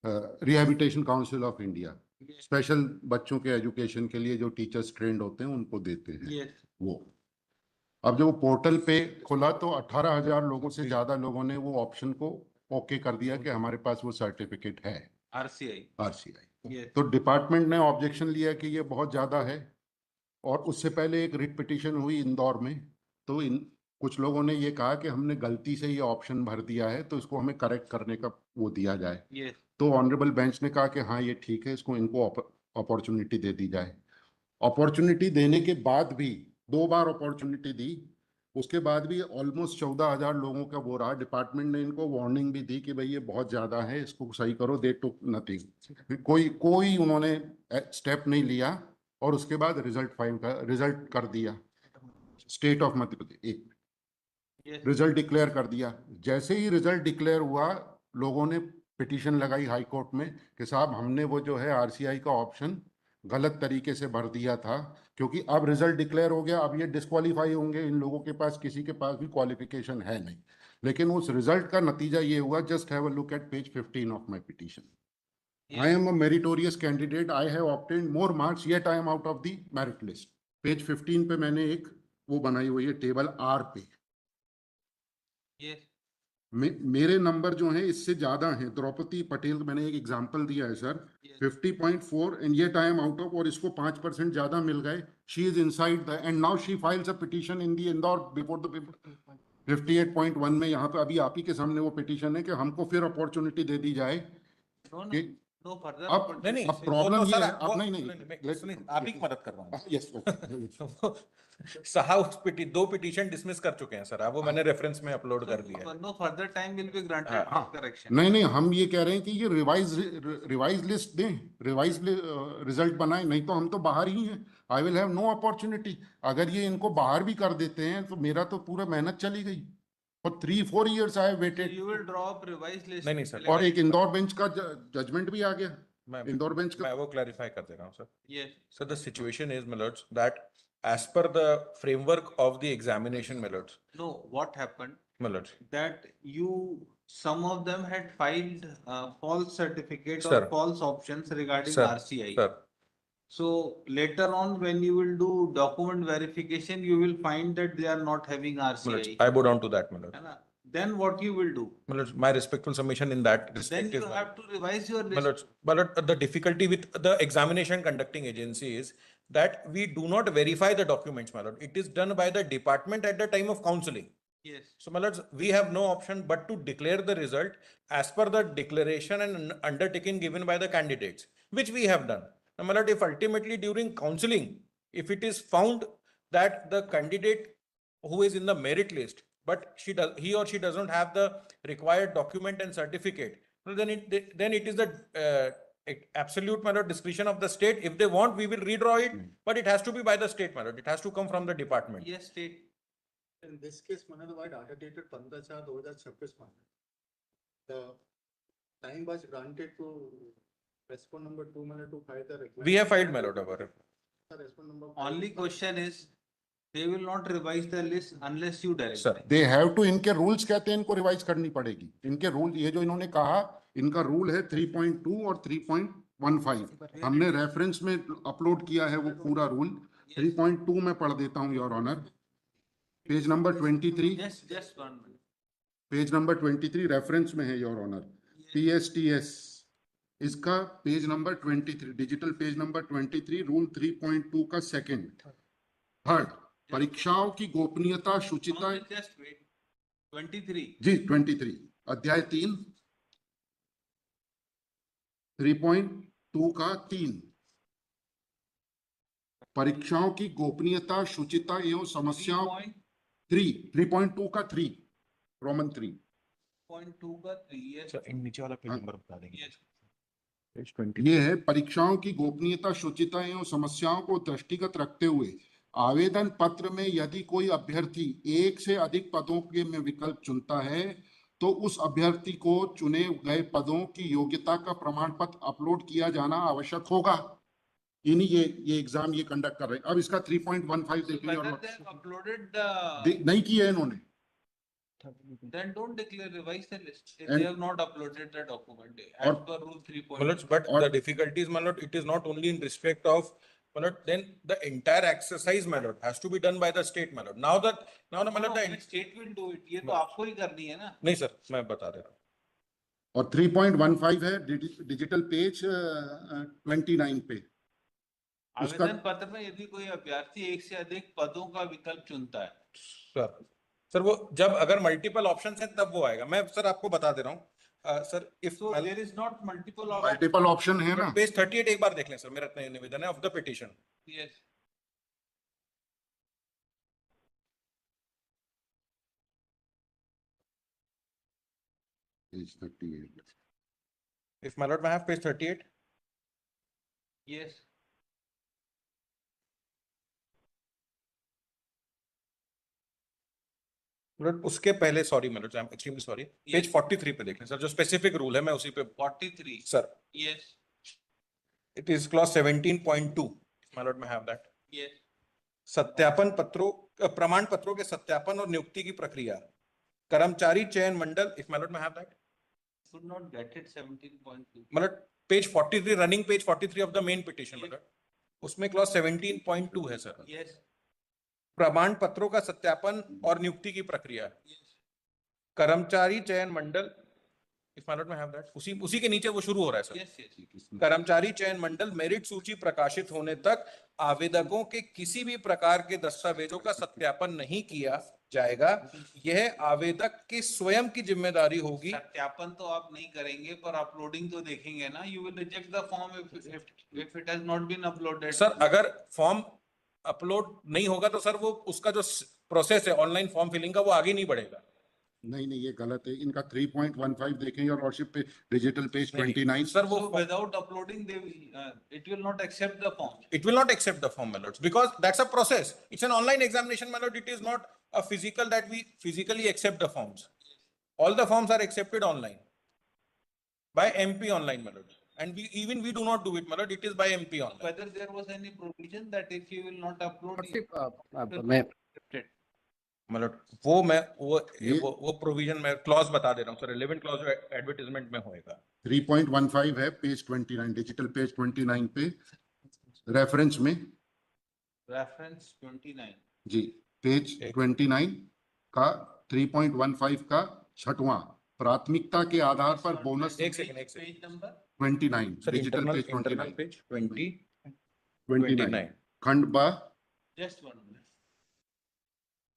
Rehabilitation council of India, special बच्चों के education के लिए जो टीचर्स ट्रेंड होते हैं उनको देते हैं वो। अब जब वो पोर्टल पे खुला तो 18,000 लोगों से ज्यादा लोगों ने वो ऑप्शन को ओके कर दिया कि हमारे पास वो सर्टिफिकेट है, आरसीआई। तो डिपार्टमेंट ने ऑब्जेक्शन लिया कि ये बहुत ज्यादा है, और उससे पहले एक रिट पिटीशन हुई इंदौर में। तो कुछ लोगों ने ये कहा कि हमने गलती से ये ऑप्शन भर दिया है, तो इसको हमें करेक्ट करने का वो दिया जाए। तो ऑनरेबल बेंच ने कहा कि हाँ ये ठीक है, इसको इनको अपॉर्चुनिटी दे दी जाए। अपॉर्चुनिटी देने के बाद भी 2 बार अपॉर्चुनिटी दी, उसके बाद भी ऑलमोस्ट 14,000 लोगों का वो रहा। डिपार्टमेंट ने इनको वार्निंग भी दी कि भाई ये बहुत ज़्यादा है, इसको सही करो। दे टुक नथिंग, कोई उन्होंने स्टेप नहीं लिया। और उसके बाद रिजल्ट कर दिया स्टेट ऑफ मध्य प्रदेश, एक रिजल्ट डिक्लेयर कर दिया। जैसे ही रिजल्ट डिक्लेयर हुआ, लोगों ने पिटीशन लगाई हाई कोर्ट में कि साहब हमने वो जो है आरसीआई का ऑप्शन गलत तरीके से भर दिया था, क्योंकि अब रिजल्ट डिक्लेयर हो गया, अब ये डिस्क्वालीफाई होंगे। इन लोगों के पास किसी के पास भी क्वालिफिकेशन है नहीं। लेकिन उस रिजल्ट का नतीजा ये हुआ, just have a look at page 15 of my petition. I am a meritorious candidate. I have obtained more marks, yet I am out of the merit list. Page 15 पे मैंने एक वो बनाई हुई है टेबल आर पे। मेरे नंबर जो हैं इससे ज्यादा हैं। द्रौपदी पटेल का मैंने एक एग्जांपल दिया है sir, 50.4 and yet I am out of, और इसको 5% ज्यादा मिल गए। She is inside the, and now she files a petition in the Indore before the paper 58.1 में। यहाँ पे अभी आप ही के सामने वो पिटीशन है कि हमको फिर अपॉर्चुनिटी दे दी जाए। अब प्रॉब्लम ये है, अब नहीं आप ही मदद कर रहा हूँ। यस साहब दो पिटीशन डिसमिस कर चुके हैं सर, वो मैंने रेफरेंस में अपलोड कर दिया है। No further time will be granted for correction. नहीं, हम ये कह रहे हैं कि ये रिवाइज लिस्ट दें, रिवाइज रिजल्ट बनाए, नहीं तो हम तो बाहर ही हैं। I will have no opportunity. अगर ये इनको बाहर भी कर देते हैं तो मेरा तो पूरा मेहनत चली गई। For 3-4 years I have waited. So you will drop revised list. नहीं सर, और एक इंदौर बेंच का जजमेंट भी आ गया। इंदौर बेंच का मैं वो क्लैरिफाई कर दे रहा हूँ sir. Yes. So the situation is, my lords, that as per the framework of the examination, my lords. No, what happened? My lords. That some of them had filed false certificate Sir. or false options regarding Sir. RCI. Sir. So later on, when you will do document verification, you will find that they are not having RCI. My lords, I bow down to that, my lord. Then what you will do? My lords, my respectful submission in that respect then you is, have to revise your list. my lords, the difficulty with the examination conducting agency is that we do not verify the documents, my lord. It is done by the department at the time of counseling. Yes. So, my lords, we have no option but to declare the result as per the declaration and undertaking given by the candidates, which we have done. Now, my lord, if ultimately during counseling, if it is found that the candidate who is in the merit list, but he or she does not have the required document and certificate, then it is the absolute, my lord, discretion of the state. If they want, we will redraw it, but it has to be by the state, my lord. It has to come from the department. Yes, state. In this case, Manoj, why data dated 15/4/2026 month? The time was granted to respond number 2 to file the request. We have filed, my lord, over. Only question is, they will not revise the list unless you direct. Sir, they have to, इनके rules कहते हैं इनको revise करनी पड़ेगी। इनके rule, ये जो इन्होंने कहा, इनका रूल है 3.2 और 3.15। हमने रेफरेंस में अपलोड किया है वो पूरा रूल। 3.2 में पढ़ देता हूँ your honour, page number 23। Just 1 minute. Page number 23 reference में है योर ऑनर। PSTS इसका पेज number 23, digital page number 23, rule 3.2 का सेकंड, थर्ड, परीक्षाओं की गोपनीयता, शुचिता। Just wait. 23. जी 23, अध्याय 3, 3.2 का 3, परीक्षाओं की गोपनीयता, शुचिता एवं समस्याओं। 3.2 का 3, रोमन 3.2 का 3। नीचे वाला पेज नंबर बता देंगे। ये है, परीक्षाओं की गोपनीयता, शुचिता एवं समस्याओं को दृष्टिगत रखते हुए आवेदन पत्र में यदि कोई अभ्यर्थी एक से अधिक पदों के में विकल्प चुनता है तो उस अभ्यर्थी को चुने गए पदों की योग्यता का प्रमाण पत्र अपलोड किया जाना आवश्यक होगा। इन्हीं ये एग्जाम ये कंडक्ट कर रहे हैं। अब इसका 3.15 देखिए, अपलोडेड नहीं किया इन्होंने। Then don't declare, revise the list. If And- they have not uploaded the document as Or- per rule 3. But Or- the difficulties, my lord, it is not only in respect of, my lord, then the entire exercise, my lord, has to be done by the state, my lord. Now that, now, my lord, No, state will do it. ये तो आपको ही करनी है ना. नहीं sir, मैं बता दे रहा हूँ. और 3.15 है डिजिटल पेज 29 पे उसका आवेदन पत्र में यदि कोई अभ्यर्थी एक से अधिक पदों का विकल्प चुनता है. सर वो जब अगर मल्टीपल ऑप्शंस हैं तब वो आएगा. मैं सर आपको बता दे रहा हूँ. Sir if So there is not multiple options. Multiple option है ना. पेज 38 एक बार देख लें सर, मेरा इतना निवेदन है of the petition. Yes. Page 38 If my lord may have page 38. Yes. मतलब उसके पहले सॉरी मैं I am extremely sorry, page 43 पे देख लें सर, जो स्पेसिफिक रूल है मैं उसी पे 43. Sir. Yes. It is clause 17.2. My Lord में हैव दैट. Yes. सत्यापन पत्रों प्रमाण पत्रों के सत्यापन और नियुक्ति की प्रक्रिया, कर्मचारी चयन मंडल. इफ माय लॉर्ड में have that. Should not get it 17.2. मतलब page 43 running page 43 of the main petition, मतलब उसमें क्लॉज 17.2 है सर. Yes. प्रमाण पत्रों का सत्यापन और नियुक्ति की प्रक्रिया, Yes. कर्मचारी चयन मंडल. इफ माय लॉर्ड में हैव दैट. उसी के नीचे वो शुरू हो रहा है सर. Yes. Yes. कर्मचारी चयन मंडल मेरिट सूची प्रकाशित होने तक आवेदकों के किसी भी प्रकार के दस्तावेजों का सत्यापन नहीं किया जाएगा. यह आवेदक की स्वयं की जिम्मेदारी होगी. सत्यापन तो आप नहीं करेंगे पर अपलोडिंग तो देखेंगे ना. You will reject the form if it has not been uploaded. Sir अगर फॉर्म अपलोड नहीं होगा तो सर वो उसका जो प्रोसेस है ऑनलाइन फॉर्म फिलिंग का वो आगे नहीं बढ़ेगा. नहीं नहीं ये गलत है. इनका 3.15 देखें योर लॉर्डशिप पे डिजिटल पेज नहीं, 29 सर वो So without uploading, it will not accept the form. it will not accept the form, my lords, because that's a process. It's an online examination, my lord. It is not a physical that we physically accept the forms. All the forms are accepted online by MP online, my lord. And we do not do it, my lord. It is by MP online. Whether there was any provision that if you will not upload. मैं Accepted. My lord, वो ये- provision मैं clause बता दे रहा हूँ sir. Relevant clause advertisement में होएगा. 3.15 है पेज 29 डिजिटल पेज 29 पे रेफरेंस में Reference 29. जी पेज 29 का 3.15 का छठवां प्राथमिकता के आधार पर बोनस एक second. Page number. 29 sir digital internal page 29 page 29 29 खंड ब Just 1 minute.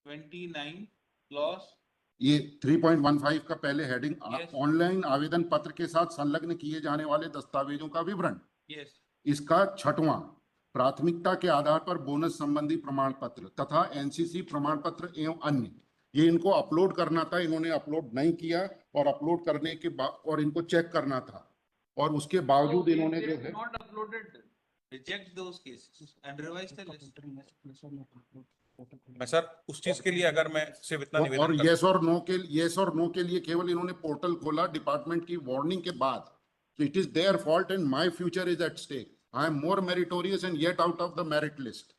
29 clause. ये 3.15 का पहले हेडिंग Yes. ऑनलाइन आवेदन पत्र के साथ संलग्न किए जाने वाले दस्तावेजों का विवरण. Yes. इसका छठवां प्राथमिकता के आधार पर बोनस संबंधी प्रमाण पत्र तथा एनसीसी प्रमाण पत्र एवं अन्य, ये इनको अपलोड करना था. इन्होंने अपलोड नहीं किया और अपलोड करने के बाद और इनको चेक करना था और उसके बावजूद So if इन्होंने they जो have है not uploaded, reject those cases and revise the list. मैं सर उस चीज के लिए अगर मैं सिर्फ इतना और निवेदन कर- यस और नो के लिए केवल इन्होंने पोर्टल खोला डिपार्टमेंट की वार्निंग के बाद. So it is their fault and my future is at stake. I am more meritorious and yet out of the merit list.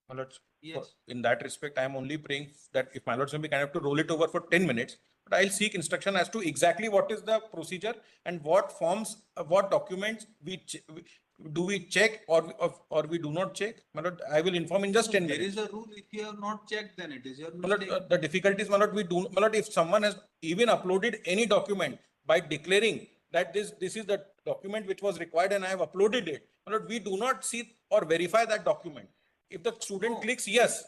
My lords, Yes. in that respect, I am only praying that if my lords may be kind of to roll it over for 10 minutes, but I'll seek instruction as to exactly what is the procedure and what forms, what documents do we check or we do not check. My lord, I will inform in just 10 There minutes. is a rule. If you have not checked, then it is your My lord, mistake. the difficulties, my lord, my lord, if someone has even uploaded any document by declaring that this is the document which was required and I have uploaded it, my lord, we do not see or verify that document. If the student No. clicks yes,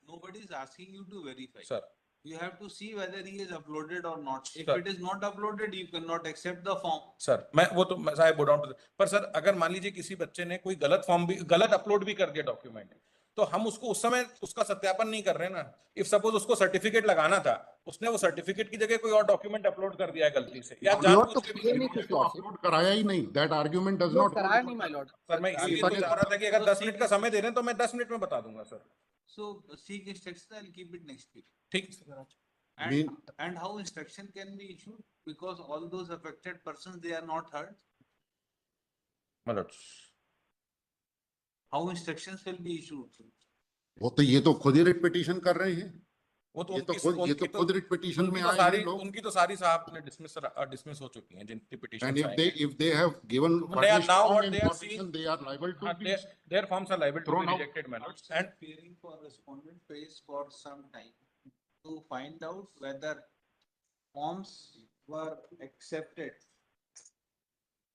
Nobody is asking you to verify. sir. You have to see whether he is uploaded or not. If Sir. it is not uploaded, you cannot accept the form. Sir मैं वो तो साहब बोल रहा हूँ, पर sir अगर मान लीजिए किसी बच्चे ने कोई गलत फॉर्म भी गलत अपलोड भी कर दिया डॉक्यूमेंट, तो हम उसको उस समय उसका सत्यापन नहीं कर रहे ना. इफ सपोज उसको सर्टिफिकेट लगाना था, उसने वो सर्टिफिकेट की जगह कोई और डॉक्यूमेंट अपलोड कर दिया है गलती से या अपलोड तो जानबूझ के भी किए कर नहीं दिया. कुछ लॉर्डशिप. अपलोड कराया ही नहीं. That argument does upload not कराया नहीं माय लॉर्ड. सर मैं इसीलिए तो चाह रहा था कि अगर 10 मिनट का समय दे रहे हैं तो मैं 10 मिनट में बता दूंगा sir. So seek instruction, I'll keep it next week. ठीक. And how instruction can be issued? Because all those affected persons, they are not heard. मतलब How instructions will be issued? वो तो ये तो खुद ही रिट पिटीशन कर रहे हैं. वो तो ये तो उनकी खुद ये तो खुद रिट पिटीशन में आए हैं लोग। उनकी तो सारी साहब ने डिसमिस हो चुकी हैं जिनकी petition And if they have given They are furnished now wrong what they are information, they are liable to be their forms are liable to thrown be out. rejected, my lords. And And appearing for respondent pays for some time to find out whether forms were accepted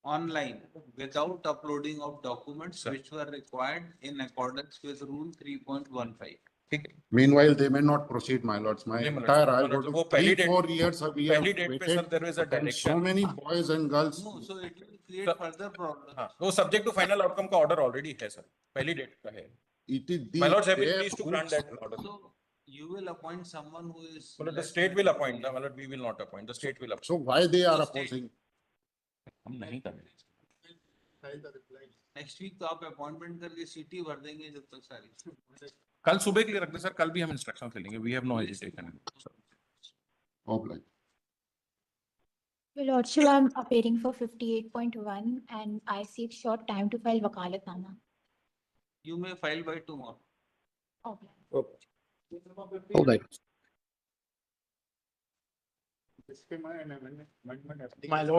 online without uploading of documents Sir. which were required in accordance with rule 3.15. ठीक है, Meanwhile, they may not proceed, my lords. My नहीं, my lords, entire, my I'll go lords, to वो पहली 3-4 years we have पहली date पे sir waited. there is a And so direction. many boys and girls. No, so it will create Sir. further problems. हाँ, वो subject to final outcome का order already है sir, पहली date का है. It is My lords have been their pleased to grant books. that order. So you will appoint someone who is. मतलब the less state than will 2 appoint, years. my lord, we will not appoint, the state will appoint. So why they are So state- opposing? हम नहीं कर रहे. File the reply. Next week तो आप appointment करके सीटी भर देंगे जब तक सारी. कल सुबह के लिए रख दे सर, कल भी हम इंस्ट्रक्शन ले लेंगे, we have no hesitation. Obliged. Your Lordship, I'm appearing for 58.1 and I seek short time to file wakalatnama. You may file by tomorrow. Okay. All right. इसके मैं amendment My lords,